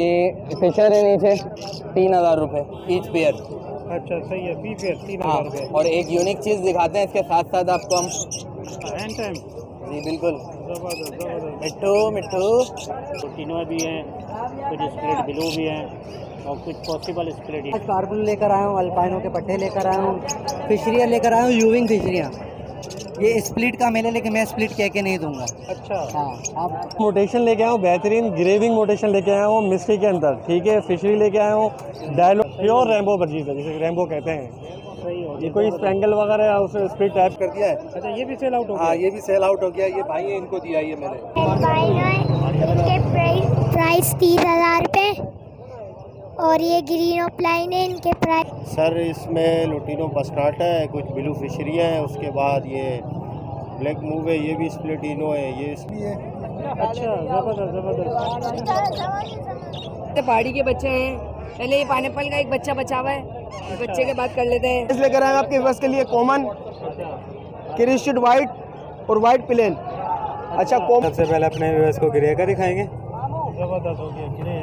ये फिशर है नीचे 3,000 रुपये ईच पेयर। अच्छा सही है, पी पेयर 3,000 रुपये। और एक यूनिक चीज़ दिखाते हैं इसके साथ साथ आपको हम। हैंड टाइम जी बिल्कुल, ज़बरदस्त ज़बरदस्त। मिट्टू मिट्टू टिनो भी हैं, कुछ स्प्लिट ब्लू भी हैं और कुछ पॉसिबल स्प्लिट। आज कार्बन लेकर आया हूँ, अल्पाइनो के पट्टे लेकर आया हूँ, फिशरियाँ लेकर आया हूँ, यूविंग फिशरियाँ। ये स्प्लिट का मेले, लेकिन मैं स्प्लिट कह के नहीं दूंगा। अच्छा हाँ, आप मोटेशन लेके आया हूँ, बेहतरीन ग्रेविंग मोटेशन लेके आया हूँ मिस्ट्री के अंदर, ठीक है। फिशरी लेके आया हूँ, डायलो प्योर रैम्बो बर्जीज है, जिसे रैम्बो कहते हैं। सही हो, ये कोई स्पेंगल वगैरह है उसे स्प्लिट टाइप कर दिया है। अच्छा ये भी सेल आउट हो गया? हाँ ये भी सेल आउट हो गया। ये भाई है, इनको दिया ये मैंने। इनके प्राइस 30,000 रुपये और ये ग्रीन ऑफलाइन है, इनके प्राइस। सर इसमें लुटिनो बस्टार्ट है, कुछ ब्लू फिशरियाँ हैं, उसके बाद ये ब्लैक मूव है, ये भी स्प्लिटिनो है, ये इसलिए है। अच्छा ज़बरदस्त ज़बरदस्त। पहाड़ी के बच्चे हैं, पहले ये पाइनएप्पल का एक बच्चा बचा हुआ है, बच्चे के बाद कर लेते हैं। इसलिए कर आए आपके बस के लिए कॉमन क्रिस्टेड वाइट और वाइट प्लेन। अच्छा कॉमन। सबसे पहले अपने व्यूअर्स को गिरे कर दिखाएंगे। ज़बरदस्त हो गया, गिरे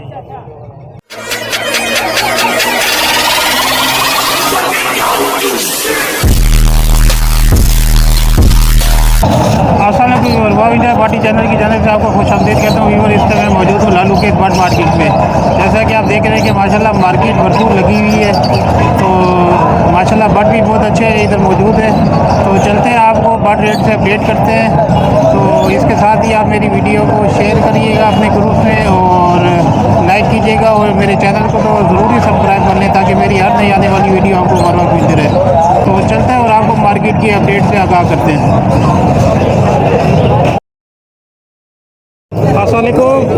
इंडिया पार्टी चैनल की जानिब से आपको खुश आमदीद कहता हूँ। वीवर इस समय मौजूद हूँ लालू के बर्ड मार्केट में। जैसा कि आप देख रहे हैं कि माशाल्लाह मार्केट भरपूर लगी हुई है, तो माशाल्लाह बर्ड भी बहुत अच्छे इधर मौजूद है। तो चलते हैं, आपको बर्ड रेट से अपडेट करते हैं। तो इसके साथ ही आप मेरी वीडियो को शेयर करिएगा अपने ग्रुप में और लाइक कीजिएगा, और मेरे चैनल को तो ज़रूरी सब्सक्राइब कर लें ताकि मेरी हर नई आने वाली वीडियो आपको हर वक्त मिलती रहे। तो चलते हैं और आपको मार्केट की अपडेट से आगाह करते हैं।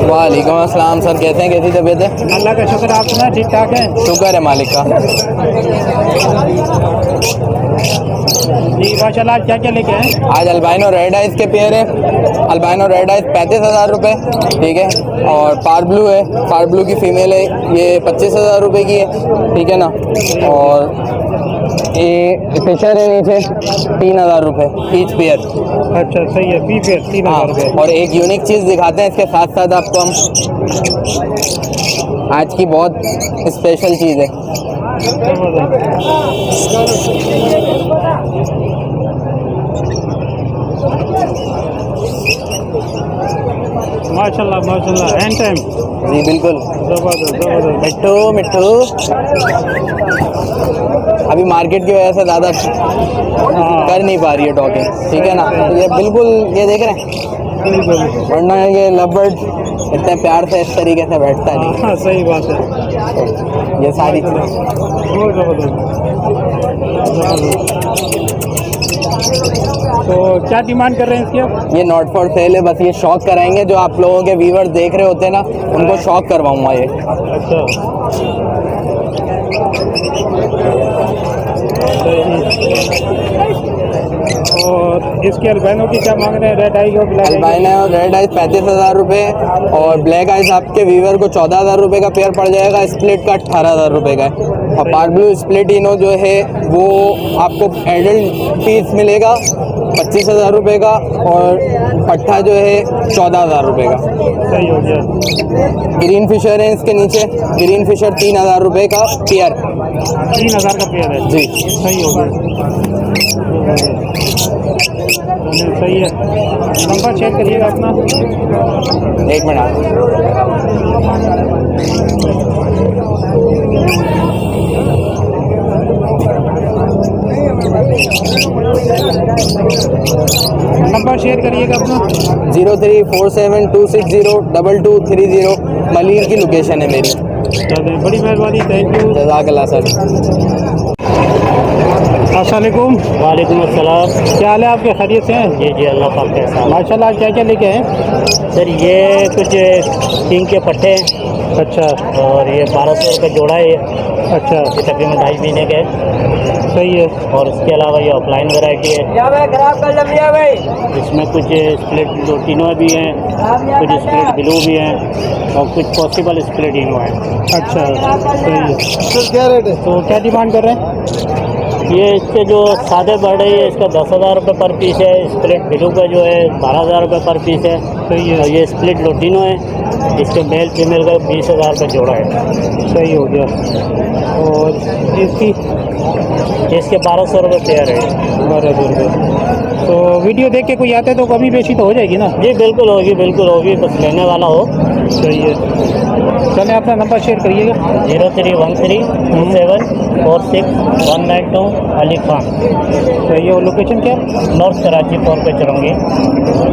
वालेकुम अस्सलाम सर, कैसे हैं, कैसी तबीयत है? अल्लाह का शुक्र, आप सुना ठीक ठाक है? शुक्र है मालिक का। जी माशाल्लाह, क्या क्या लेके आए? आज अल्बाइनो रेड आइस के पेयर है। अल्बाइनो रेड आइस 35,000 रुपये, ठीक है। और पार ब्लू है, पार ब्लू की फ़ीमेल है, ये 25,000 रुपये की है, ठीक है ना। और ये फिशर है नीचे 3,000 रुपये ईच पेयर। अच्छा सही है, पी पेयर 3,000 रुपये। और एक यूनिक चीज़ दिखाते हैं इसके साथ साथ आपको हम। आज की बहुत स्पेशल चीज़ है। माशाल्लाह माशाल्लाह, हैंड टाइम। जी बिल्कुल, ज़बरदस्त ज़बरदस्त। मिट्टू मिट्टू अभी मार्केट की वजह से ज़्यादा कर नहीं पा रही है टॉकिंग, ठीक है ना। ये बिल्कुल, ये देख रहे हैं, बिल्कुल, वरना ये लवबर्ड इतने प्यार से इस तरीके से बैठता नहीं। हाँ सही बात है। ये सारी बहुत ज़बरदस्त। तो क्या डिमांड कर रहे हैं इसकी आप? ये नॉट फॉर सेल है, बस ये शौक कराएंगे जो आप लोगों के व्यूअर्स देख रहे होते हैं ना, उनको शौक करवाऊंगा ये। अच्छा और इसके अल्बाइनो की क्या मांग रहे हैं? रेड आई और ब्लैक आई? अल्बाइनो रेड आइस 35,000 रुपये और ब्लैक आइस आपके व्यूअर को 14,000 रुपये का पेयर पड़ जाएगा। स्प्लिट का 18,000 रुपये का है। और पार ब्लू स्प्लिट इनो जो है वो आपको एडल्ट पीस मिलेगा 25,000 रुपये का, और पट्ठा जो है 14,000 रुपये का। सही हो गया। ग्रीन फिशर है इसके नीचे, ग्रीन फिशर 3,000 रुपये का पेयर। 3,000 का पेयर है जी, सही हो गया। सही है, नंबर चेक करिएगा अपना। एक मिनट। नंबर शेयर करिएगा अपना। 034726022230। मलिर की लोकेशन है मेरी। बड़ी मेहरबानी, थैंक यू, जज़ाकल्लाह सर। अस्सलामुअलैकुम। वालेकुम अस्सलाम। क्या हाल है आपके, खैरियत से हैं? जी जी, अल्लाह पाक के साथ। माशाल्लाह, क्या क्या लेके आए? सर ये कुछ किंग के पट्टे हैं। अच्छा, और ये 1200 रुपये जोड़ा है। ये अच्छा तकरीबन 2.5 महीने के। सही है। और इसके अलावा ये ऑफलाइन वैरायटी है। इसमें कुछ स्प्लिट लुटिनो भी हैं, कुछ स्प्लिट ब्लू भी हैं और कुछ पॉसिबल स्प्लिटिनो है। अच्छा सही है। सर क्या रेट है? तो क्या डिमांड कर रहे हैं? ये इसके जो सादे बर्ड है इसका 10,000 रुपये पर पीस है। स्प्लिट ब्लू का जो है 12,000 रुपये पर पीस है। सही है। और ये स्प्लिट लोटिनो है, इसके मेल फीमेल का 20,000 रुपये जोड़ा है। सही हो गया। और इसकी इसके 1,200 रुपये पेयर है। 1200 रुपये। तो वीडियो देख के कोई आते तो कमी बेची तो हो जाएगी ना? जी बिल्कुल होगी, बस लेने वाला हो। सही है। चलें अपना नंबर शेयर करिएगा। 0313 27 46 192 अली खान। सही है। और लोकेशन क्या है? नॉर्थ कराची 4 पे चलूँगी।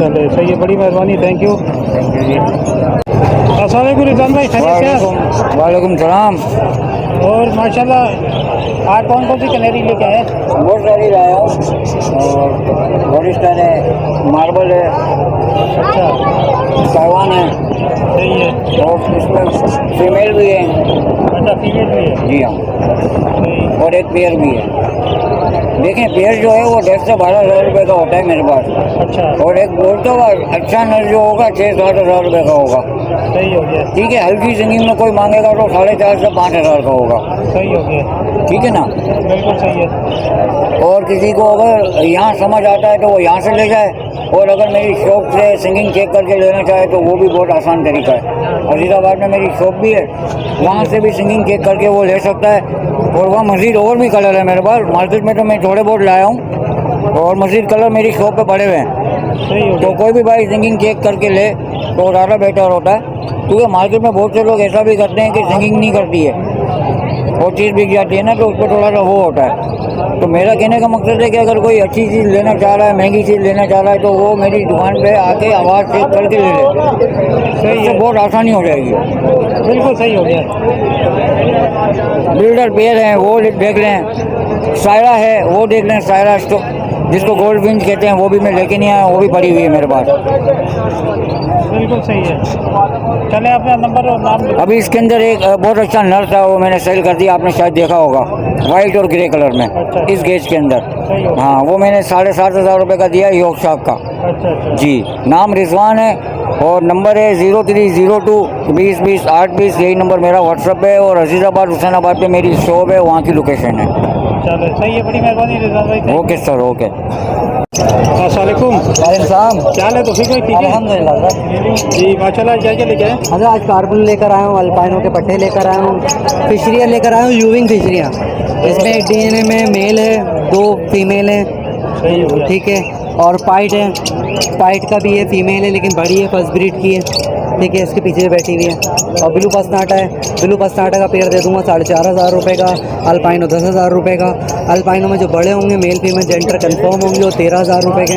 चलो सही है, बड़ी मेहरबानी, थैंक यू। अस्सलाम वालेकुम रिजवान भाई, खैरियत से? वालेकुम सलाम। और माशाल्लाह आज कौन कौन सी कनेरी लेके आए? बहुत सारी लाया हूँ और हॉलिस्टर है, मार्बल है, अच्छा, ताइवान है, सही है। और इसमें फीमेल भी है। अच्छा, फीमेल भी है? जी हाँ, सही। और एक पेयर भी है। देखें पेयर जो है वो 10 से 12,000 रुपये का होता है मेरे पास। अच्छा, और एक बोलता हुआ अच्छा नर जो होगा 6-7 हज़ार रुपये का होगा। सही हो गया। ठीक है, हल्की सिंगिंग में कोई मांगेगा तो 4,500 से 5,000 का होगा। सही हो गया। ठीक है ना? बिल्कुल सही है। और किसी को अगर यहाँ समझ आता है तो वो यहाँ से ले जाए, और अगर मेरी शॉप से सिंगिंग चेक करके लेना चाहे तो वो भी बहुत आसान तरीका है। अजीज़ाबाद में मेरी शॉप भी है, वहाँ से भी सिंगिंग चेक करके वो ले सकता है। और वहाँ मज़ीद और भी कलर है मेरे पास। मार्केट में तो मैं थोड़े बहुत लाया हूँ और मज़ीद कलर मेरी शॉप पे पड़े हुए हैं। सही हो तो कोई भी भाई सिंगिंग चेक करके ले तो ज़्यादा बेटर होता है, क्योंकि मार्केट में बहुत से लोग ऐसा भी करते हैं कि सिंगिंग नहीं करती है और चीज़ बिक जाती है ना, तो उस पर थोड़ा सा वो होता है। तो मेरा कहने का मकसद है कि अगर कोई अच्छी चीज़ लेना चाह रहा है, महंगी चीज़ लेना चाह रहा है, तो वो मेरी दुकान पे आके आवाज़ चेक करके ले ले। सही है, बहुत आसानी हो जाएगी। बिल्कुल सही हो गया। बिल्डर पेयर हैं वो देख लें, सायरा है वो देख लें, सायरा जिसको गोल्ड विंच कहते हैं वो भी मैं लेके नहीं आया, वो भी पड़ी हुई है मेरे पास। बिल्कुल सही है। चले अपना नंबर और नाम। अभी इसके अंदर एक बहुत अच्छा नर था, वो मैंने सेल कर दिया, आपने शायद देखा होगा, वाइट और ग्रे कलर में। अच्छा। इस गेज के अंदर। सही हो। हाँ, वो मैंने 7,500 रुपये का दिया योग शॉप का। अच्छा अच्छा। जी, नाम रिजवान है और नंबर है 0302 20 20 8 20। यही नंबर मेरा व्हाट्सअप है और अजीज़ाबाद हुसैनाबाद पे मेरी शॉप है, वहाँ की लोकेशन है। चलो सही है, बड़ी मेहरबानी रिजवान भाई। Okay sir, okay. अस्सलाम वालेकुम। क्या हाल है? तो ठीक है? अल्हम्दुलिल्लाह सर। जी माशाल्लाह। क्या क्या लेके आए? हाँ सर, आज कार्बन लेकर आया हूँ, अल्पाइनो के पट्टे लेकर आया हूँ, फिशरियाँ लेकर आया हूँ, यूविंग फिशरियाँ। इसमें एक डीएनए में मेल है, 2 फीमेल हैं। सही हो गया। ठीक है। और पाइट है, पाइट का भी है, फीमेल है लेकिन बड़ी है, फर्स्ट ब्रीड की है। ठीक है, इसके पीछे बैठी हुई है। और ब्लू पसनाटा है, ब्लू पसनाटा का पेयर दे दूंगा 4,500 रुपये का। अल्पाइनो 10,000 रुपये का। अल्पाइनो में जो बड़े होंगे मेल फीमेल जेंडर कंफर्म होंगे वो 13,000 रुपये के।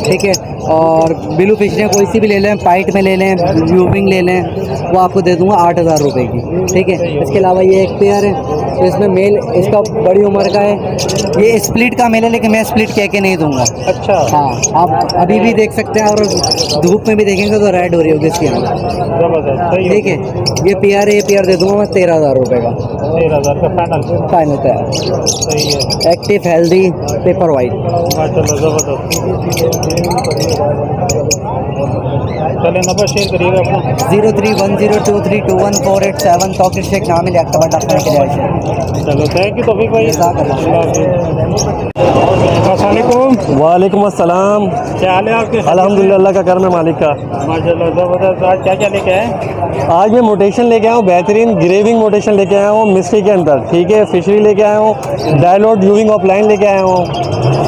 ठीक है। और ब्लू फिशरियाँ कोई सी भी ले लें, पाइट में ले लें, यूविंग ले लें, वो आपको दे दूंगा 8,000 रुपये की। ठीक है। इसके अलावा ये एक पेयर है, तो इसमें मेल इसका बड़ी उम्र का है, ये स्प्लिट का मेल है लेकिन मैं स्प्लिट कह के नहीं दूंगा। अच्छा। हाँ, आप अभी भी देख सकते हैं और धूप में भी देखेंगे तो रेड हो रही होगी इसकी आँख। जबरदस्त। सही ठीक है। ये पेयर है, ये पेयर दे दूंगा मैं 13,000 रुपये का। 13,000 का फाइनल। फाइनल तैयार। सही है। Active healthy paper white. माशाल्लाह जबरदस्त। चले नंबर शेयर करिएगा अपना। 0310232148 टॉकिट शेख नाम है, अक्टूबर डॉक्टर के लिए। चलो थैंक यू तौफीक भाई। अस्सलाम वालेकुम अस्सलाम। क्या हाल है आपके? अल्हम्दुलिल्लाह का कर्म है मालिक का। माशाल्लाह जबरदस्त। आज क्या क्या लेके आए? आज मैं मोटेशन लेके आया हूँ, बेहतरीन ग्रेविंग मोटेशन लेके आया हूँ मिस्ट्री के अंदर। ठीक है, फिशरी लेके आया हूँ, डायलोड यूविंग ऑफलाइन लेके आया हूँ,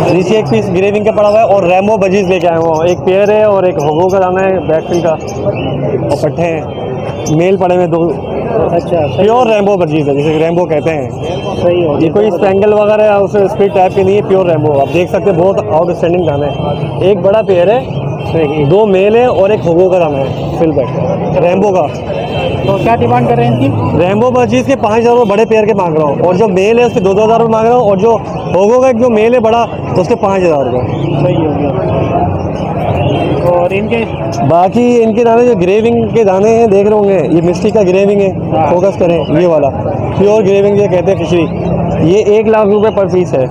नीचे एक पीस ग्रेविंग का पड़ा हुआ है, और रैम्बो बजीज लेके आया हूँ। एक पेयर है और एक होगो का दाना है, बैकफिल का, और पट्टे हैं, मेल पड़े हुए 2। अच्छा। प्योर रैम्बो बजीज है, जिसे रैम्बो कहते हैं। सही हो। ये कोई स्पेंगल वगैरह उसे स्पीड टाइप की नहीं है, प्योर रैम्बो। आप देख सकते हैं, बहुत आउटस्टैंडिंग दाना है। एक बड़ा पेयर है, सही। 2 मेल है और एक होगो का दाना है, फिल बैक रैम्बो का। तो क्या डिमांड कर रहे हैं इनकी? रैम्बो बजीज के 5,000 बड़े पेयर के मांग रहा हूँ, और जो मेल है उसके 2,000 रुपये मांग रहा हूँ, और जो होगो का एक जो मेल है बड़ा उसके 5,000 रुपये। सही हो गया। और इनके बाकी इनके दाने जो ग्रेविंग के दाने हैं देख रहे होंगे, ये मिस्टी का ग्रेविंग है। हाँ। फोकस करें, ये वाला प्योर ग्रेविंग जो कहते हैं फिशरी, ये 1,00,000 रुपये पर पीस है।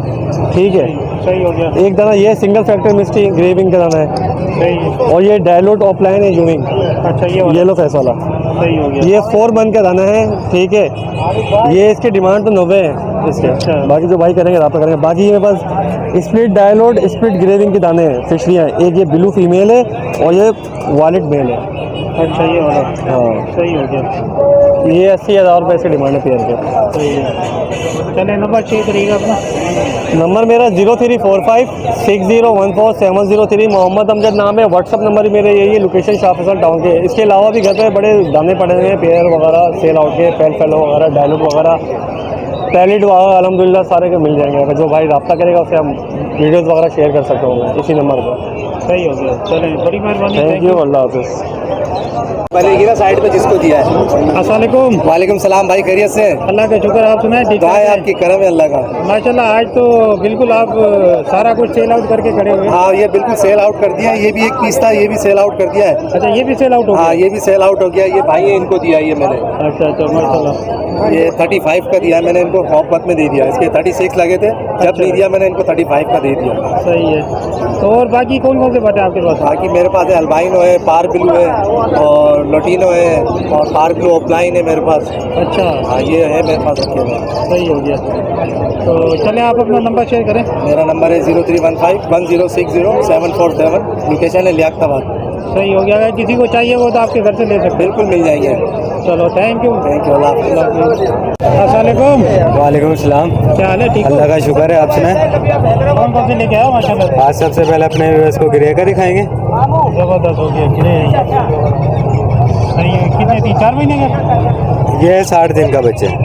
ठीक है। सही हो गया। एक दाना ये सिंगल फैक्टर मिस्टी ग्रेविंग का दाना है, सही है। और ये डायलोट ऑफलाइन है यूविंग। अच्छा, ये वाला। येलो फेस वाला सही हो गया। ये 4 मंथ का दाना है। ठीक है। ये इसकी डिमांड तो 90 है, इसके। बाकी जो भाई करेंगे रब्ता करेंगे। बाकी ये बस स्प्लिट डायलोड स्प्लिट ग्रेविंग के दाने हैं, फिशरियाँ। एक ये ब्लू फीमेल है और ये वॉलेट मेल है। अच्छा, ये वाला हाँ सही हो गया। ये 80,000 रुपये इसके डिमांड है पेयर के। सही है। चले नंबर चेक करिएगा अपना। नंबर मेरा 034560147003। मोहम्मद अमजद नाम है। व्हाट्सअप नंबर मेरे यही है। लोकेशन शाह फैसल टाउन के। इसके अलावा भी घर पे बड़े दाने पड़े हुए हैं, पेयर वगैरह सेल आउट के, पेल फेलो वगैरह, डायलॉग वगैरह, पैलेट वगैरह अल्हम्दुलिल्लाह सारे के मिल जाएंगे। अगर जो भाई रब्ता करेगा उससे हम वीडियोज़ वगैरह शेयर कर सकता हूँ इसी नंबर पर। सही हो गया। चलें, बड़ी मेहरबानी। थैंक यू, अल्लाह हाफिज़। पहले गिरा साइड पे जिसको दिया है। अस्सलाम वालेकुम। वालेकुम सलाम भाई, खैरियत से? अल्लाह का शुक्र, आप सुनाए? ठीक दुआ है है आपकी, करम है अल्लाह का। माशाल्लाह, आज तो बिल्कुल आप सारा कुछ सेल आउट करके खड़े हुए। हाँ, ये बिल्कुल सेल आउट कर दिया है। ये भी एक पीस था, ये भी सेल आउट कर दिया है। अच्छा, ये भी सेल आउट हो गया? हाँ, ये भी सेल आउट हो गया। ये भाई है, इनको दिया है ये मैंने। अच्छा अच्छा, माशाल्लाह। ये 35 का दिया है मैंने इनको, हॉपत में दे दिया। इसके 36 लगे थे, जब नहीं दिया मैंने इनको 35 का दे दिया। सही है। तो और बाकी कौन कौन से बटे आपके पास? बाकी मेरे पास है अल्बाइनो है, पार ब्लू है और लोटिनो है और पार ब्लू ऑफलाइन है मेरे पास। अच्छा, हाँ, ये है मेरे पास रखे हुए। सही हो गया। तो चले, आप अपना नंबर शेयर करें। मेरा नंबर है 0315106047। लोकेशन है लियाकताबाद। सही हो गया। अगर किसी को चाहिए वो तो आपके घर से ले सकते हैं। बिल्कुल मिल जाएंगे। चलो, थैंक यू। थैंक यू, अल्लाह हाफिज़। अस्सलाम वालेकुम सलाम। क्या हाल है? ठीक हो? अल्लाह का शुक्र है, आप सुनाए? कौन कौन से लेके आया माशाल्लाह? आज सबसे पहले अपने व्यूअर्स को ग्रे का दिखाएंगे। जबरदस्त हो गया। ग्रे सही है। कितने 3-4 महीने का? ये 60 दिन का बच्चा है।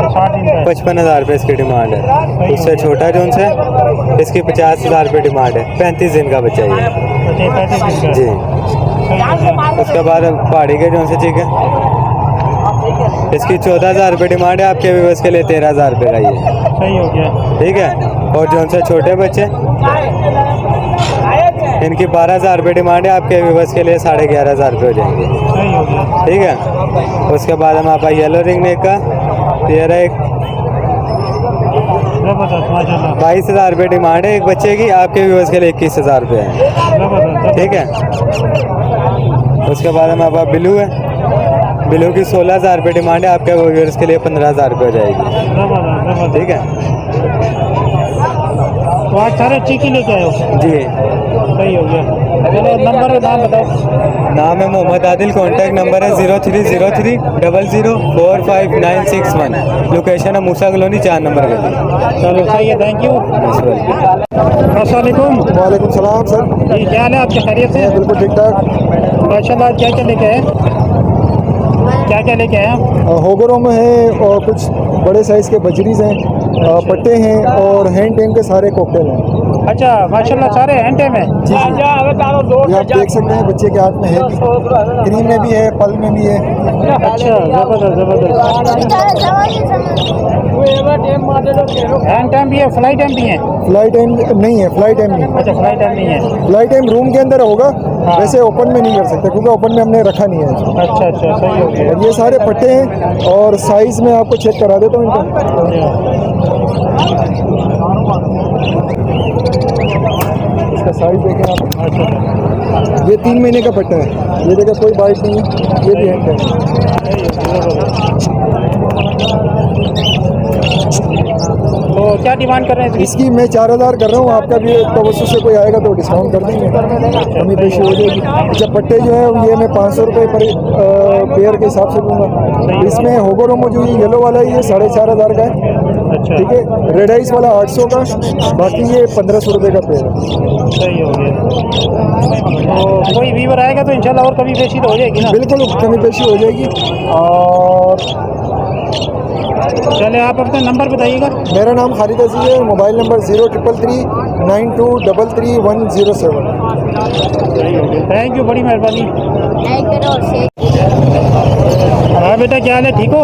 60 दिन का है। 55,000 रुपये इसकी डिमांड है। उससे छोटा जो उनसे इसकी 50,000 रुपये डिमांड है। 35 दिन का बच्चा है ये। अच्छा, 35 दिन का जी। सही हो गया। उसके बाद पहाड़ी के जो से ठीक है, इसकी 14,000 रुपये डिमांड है। आपके व्यूअर्स के लिए 13,000 रुपये का ये। सही हो गया। ठीक है। और जो उनसे छोटे बच्चे इनकी 12,000 रुपये डिमांड है। आपके व्यूअर्स के लिए 11,500 रुपये हो जाएंगे। सही हो गया। ठीक है। उसके बाद हमारे पास येलो रिंग नेक का पेयर है। एक जबरदस्त माशाल्लाह। 22,000 रुपये डिमांड है एक बच्चे की। आपके व्यूअर्स के लिए 21,000 रुपये है। जबरदस्त। ठीक है। उसके बाद हमारे पास ब्लू है। ब्लू की 16,000 रुपये डिमांड है। आपके व्यूअर्स के लिए 15,000 रुपये हो जाएगी। जबरदस्त। ठीक है। तो आज सारे चीकी लेके आए हो? जी। सही हो गया। चलो, नंबर और नाम बताओ। नाम है मोहम्मद आदिल। कॉन्टैक्ट नंबर है 030300459661। लोकेशन है मूसा कॉलोनी 4 नंबर गली। चलो, सही है। Thank you. अस्सलाम वालेकुम। वालेकुम सलाम सर। जी, क्या हाल है आपके? खैरियत से? बिल्कुल ठीक ठाक। माशाल्लाह। क्या क्या लेके आए? क्या क्या लेके आए? होगरों में है और कुछ बड़े साइज़ के बजरीज हैं, पट्टे हैं और हैंड टेम के सारे कॉकटेल हैं। अच्छा, माशाल्लाह, सारे हैंड टाइम है। जी जी। ये आप देख सकते हैं, बच्चे के हाथ में है भी, क्रीम में भी है, पल में भी है। अच्छा, जबरदस्त जबरदस्त। हैंड टाइम भी है, फ्लाई टाइम भी है? फ्लाई टाइम नहीं है, फ्लाई टाइम नहीं। अच्छा, फ्लाई टाइम नहीं है। फ्लाई टाइम रूम के अंदर होगा, हाँ। वैसे ओपन में नहीं कर सकते क्योंकि ओपन में हमने रखा नहीं है। अच्छा अच्छा, सही हो गया। और ये सारे पट्टे हैं और साइज़ में आपको चेक करा देता हूँ इनका। इसका साइज देखें आप। अच्छा, ये 3 महीने का पट्टा है। ये देखिए, कोई बाइट नहीं है। ये भी हैंड है। तो क्या डिमांड कर रहे हैं इसकी? इसकी मैं 4,000 कर रहा हूँ। आपका भी तवज्जो से कोई आएगा तो डिस्काउंट कर देंगे, कमी पेशी हो जाएगी। अच्छा, पट्टे जो है ये मैं 500 रुपये पर पेयर के हिसाब से दूँगा। इसमें होगोरोमो जो ये येलो वाला है ये 4,500 का है। अच्छा, ठीक है। रेड आइस वाला 800 का, बाकी ये 1,500 रुपये का पेयर है। सही हो गया। तो कोई वीवर आएगा तो इंशाल्लाह और कमी पेशी तो हो जाएगी ना? बिल्कुल कमी पेशी हो जाएगी। और चले, आप अपना नंबर बताइएगा। मेरा नाम खालिद अजीज है। मोबाइल नंबर 03339233 थैंक यू, बड़ी मेहरबानी। हाँ बेटा, क्या हाल है? ठीक हो?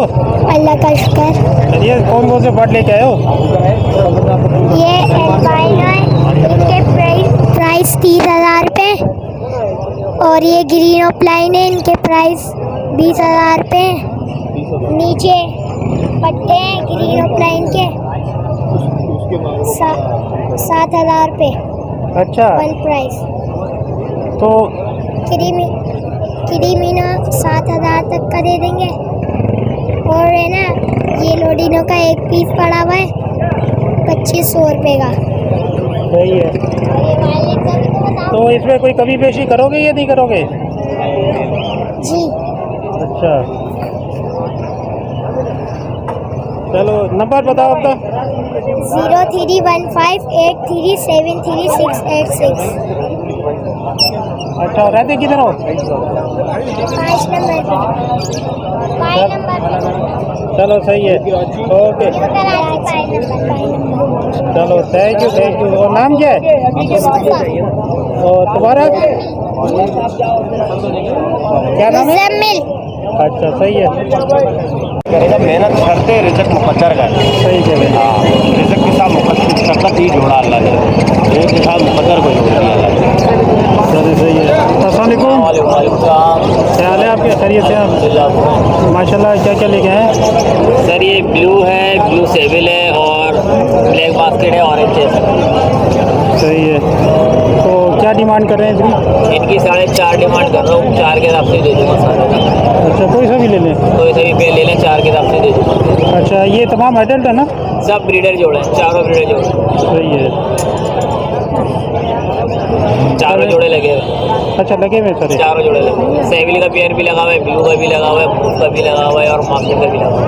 अल्लाह का शुक्र। चलिए, कौन कौन से बर्ड लेके आए हो? ये एल्बाइनो है, इनके प्राइस 30,000 रुपये। और ये ग्रीन ऑफलाइन है, इनके प्राइस 20,000 रुपये। नीचे पट्टे हैं ग्रीन ऑफलाइन के 7,000 रुपये अच्छा, वन प्राइस। तो क्रीमीना 7,000 तक का दे देंगे। और है ना, ये लोडिनो का एक पीस पड़ा हुआ है 2500 रुपये का। सही है। तो इसमें कोई कमी पेशी करोगे या नहीं करोगे? जी। अच्छा, चलो नंबर बताओ आपका। 031583736686। अच्छा, रहते किधर हो? 5 नंबर पे। 5 नंबर पे। चलो सही है, ओके, चलो थैंक यू। और नाम क्या है? और तुम्हारा क्या नाम है? अच्छा, सही है। मेहनत करते रिजक मुकद्दर का है। सही कह रहे हैं। हाँ, रिजक के साथ मुकद्दर ही जोड़ा अल्लाह ने, रिजक के साथ मुकद्दर को जोड़ दिया अल्लाह ने। चलो सही है। अस्सलाम वालेकुम। क्या हाल है आपके? खैरियत से आप? माशाल्लाह। क्या क्या लेके आए? सर ये ब्लू है, ब्लू सेविल है और ब्लैक बास्केट है, ऑरेंज है। सही है। तो क्या डिमांड कर रहे हैं इसकी? इनकी 4.5 डिमांड कर रहा हूँ, 4 के हिसाब से दे दूँगा सारा। अच्छा, कोई सा भी ले लें? कोई सा भी पे ले लें, 4 के हिसाब से दे दूँगा। अच्छा, ये तमाम एडल्ट है ना? सब ब्रीडर जोड़े हैं, चारों ब्रीडर जोड़े। सही है। चारों जोड़े लगे हुए। अच्छा, लगे हुए सर? चारों जोड़े लगे हुए। सेविल का पेयर भी लगा हुआ है, ब्लू का भी लगा हुआ है, ब्लू का भी लगा हुआ है और मास्टर का भी लगा हुआ है।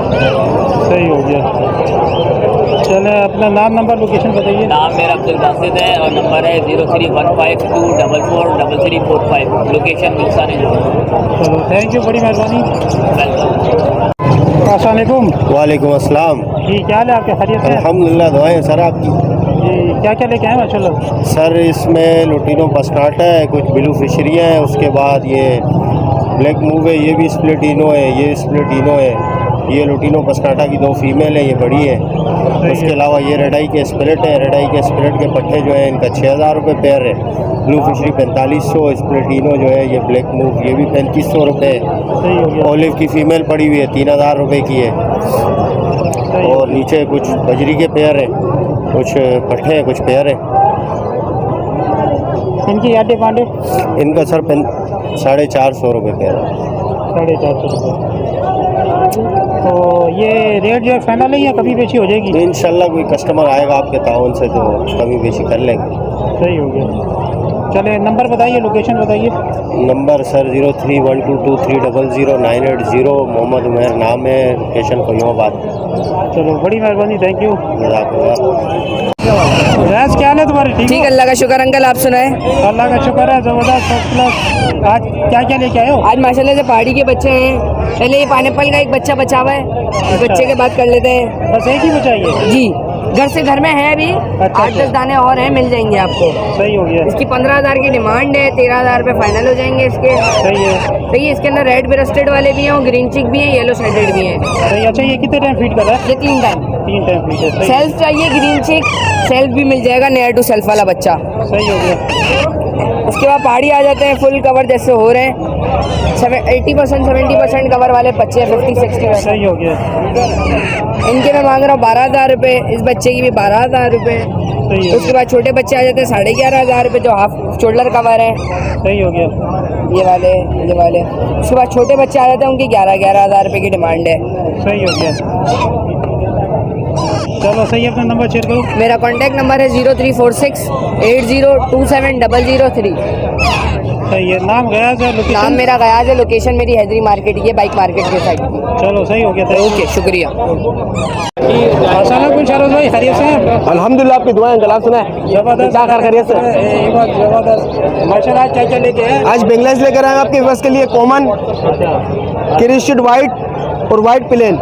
सही हो गया। चले, अपना नाम, नंबर, लोकेशन बताइए। नाम मेरा अब्दुल बासित है और नंबर है 0315244345। लोकेशन गुलशन है। चलो थैंक यू, बड़ी मेहरबानी। अस्सलाम वालेकुम। वालेकुम अस्सलाम। जी, क्या हाल है आपके? खैरियत से? अल्हम्दुलिल्लाह, दुआएं सर आपकी। जी, क्या क्या लेके आए माशाल्लाह? सर इसमें लुटिनो पस्टार्टा है, कुछ ब्लू फिशरियाँ हैं, उसके बाद ये ब्लैक मूव है, ये भी स्प्लिटिनो है, ये स्प्लिटिनो है, ये लुटिनो पस्टार्टा की 2 फीमेल है, ये बड़ी है। उसके अलावा ये रेडाई के स्प्लिट है, रेडाई के स्प्लिट के पट्टे जो है इनका 6000 रुपये पेयर है। ब्लू फिशरी 4500, स्प्लिटिनो जो है ये ब्लैक मूव ये भी 3500 रुपये। सही हो गया। ऑलिव की फीमेल पड़ी हुई है, 3000 रुपये की है। और नीचे कुछ बजरी के पेयर है, कुछ पट्टे हैं, कुछ पेयर है। इनकी क्या डिमांड है? इनका सर 450 रुपये पेयर है। 450 रुपये। तो ये रेट जो है फाइनल है या कभी बेची हो जाएगी? इंशाल्लाह कोई कस्टमर आएगा आपके ताउन से तो कभी बेची कर लेंगे। सही हो गया। चले, नंबर बताइए, लोकेशन बताइए। Number sir 031223000980। मोहम्मद उमर नाम है, लोकेशन फ़ैज़ाबाद। चलो, बड़ी मेहरबानी, थैंक यू। भैंस क्या हाल है तुम्हारी? ठीक, अल्लाह का शुक्र अंकल, आप सुनाएं? अल्लाह का शुक्र है, जबरदस्त फर्स्ट क्लास। आज क्या क्या लेके आए हो? आज माशाल्लाह से पहाड़ी के बच्चे हैं। पहले ये पाइनएप्पल का एक बच्चा बचा हुआ है, इस बच्चे के बाद कर लेते हैं। बस एक ही बचाइए? जी, घर से घर में है अभी। 8-10 दाने और हैं, मिल जाएंगे आपको। सही हो गया। इसकी 15,000 की डिमांड है, 13,000 रुपये फाइनल हो जाएंगे इसके। सही है। सही है। इसके अंदर रेड ब्रेस्टेड वाले भी हैं और ग्रीन चिक भी हैं, येलो साइडेड भी हैं। सही। अच्छा, ये कितने टाइम फीड कर रहा है? ये 3 टाइम। 3 टाइम फीड है। सही। सेल्फ चाहिए ग्रीन चिक, सेल्फ भी मिल जाएगा, नेयर टू सेल्फ वाला बच्चा। सही हो गया। उसके बाद पहाड़ी आ जाते हैं, फुल कवर जैसे हो रहे हैं। 80% 70% कवर वाले बच्चे हैं, 50-60। सही हो गया। इनके मैं मांग रहा हूँ 12,000 रुपये, इस बच्चे की भी 12,000 रुपये। उसके बाद छोटे बच्चे आ जाते हैं 11,500 रुपये, जो हाफ शोल्डर कवर है। सही हो गया। ये वाले। उसके बाद छोटे बच्चे आ जाते हैं, उनकी 11,000 रुपये की डिमांड है। सही हो गया। चलो सही है, अपना नंबर शेयर करो। मेरा कॉन्टैक्ट नंबर है 034680270003। सही है। नाम गयाज है, लोकेशन? नाम मेरा गयाज है, लोकेशन मेरी हैदरी मार्केट, ये बाइक मार्केट के साइड। चलो सही हो गया। ओके, शुक्रिया। अस्सलाम शाहरुख भाई, खैरियत से हैं? अल्हम्दुलिल्लाह, आपकी दुआएं गला सुना है। जबरदस्त। क्या खैरियत से? जबरदस्त माशाल्लाह। क्या क्या लेके हैं? आज बेंगलेस लेकर आए आपके बस के लिए कॉमन क्रिस्टेड वाइट और वाइट प्लेन।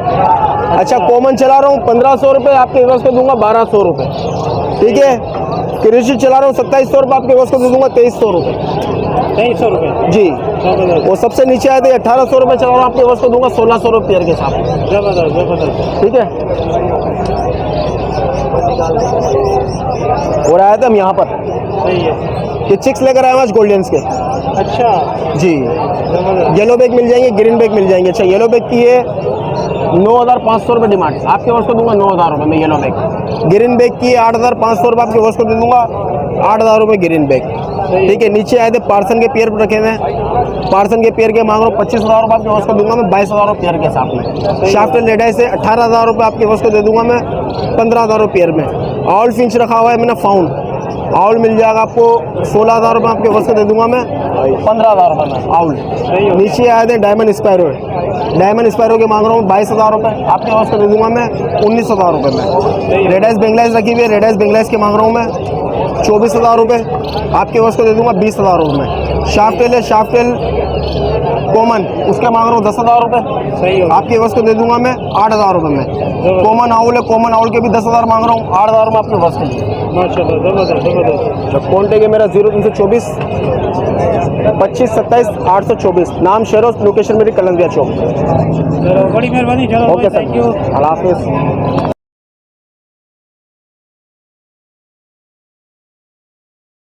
अच्छा, कॉमन चला रहा हूँ 1500 रुपये, आपके बस को दूंगा 1200 रुपये। ठीक है। क्रिस्टेड चला रहा हूँ 2700 रुपये, आपके बस को दे दूंगा 2300 रुपये। 2300 रुपये जी। वो सबसे नीचे आए थे 1800 रुपये चला रहा हूँ, आपके बस को दूंगा 1600 रुपये पेयर के साथ। जबरदस्त जबरदस्त। ठीक है। और आए थे हम यहाँ पर। सही है। ये चिक्स लेकर आए आज गोल्डन्स के। अच्छा जी। येलो बैग मिल जाएंगे, ग्रीन बैग मिल जाएंगे। अच्छा, येलो बैग की है 9,500 रुपये डिमांड, आपके वर्ष को दूंगा 9,000 रुपये में येलो बैग। ग्रीन बैग की 8,500 रुपये, आपके वर्ष को दे दूंगा 8,000 रुपये ग्रीन बैग। ठीक है। नीचे आए थे पार्सन के पेयर रखे हुए हैं, पार्सन के पेयर के मांग रहा हूँ 25,000 रुपये आपके उसको दूंगा मैं 22,000 रुपये पेयर के हिसाब में। शाफ्टल रेड आई से 18,000 रुपये आपके उसको दे दूंगा मैं 15,000 रुपये पेयर में। ऑल फिंच रखा हुआ है मैंने फाउंड, आउल मिल जाएगा आपको 16,000 रुपये आपके वस्त दे दूंगा मैं 15,000 रुपये में आउल। नीचे आए थे डायमंड स्पैरो, डायमंड स्पैरो के मांग रहा हूँ 22,000 रुपये आपके वस्त दे दूंगा मैं 19,000 रुपये में। रेड आइस बेंगलाइज रखी हुई है, रेड आइस बेंगलाइज के मांग रहा हूँ मैं 24,000 रुपये आपके वस्त दे दूंगा 20,000 रुपये में। शाफ्टेल है, शाफ्टेल कॉमन उसके मांग रहा हूँ 10,000 रुपये आपके वस्त दे दूंगा मैं 8,000 रुपये में। कॉमन आउल है, कॉमन आउल के भी 10,000 मांग रहा हूँ 8,000 रुपये आपके वस्त के लिए। कॉन्टेक्ट है मेरा 0324 25 27 824। नाम शेरोज, लोकेशन मेरी कलंदिया चौक। बड़ी मेहरबानी। ओके सर, अल्लाह हाफिज़।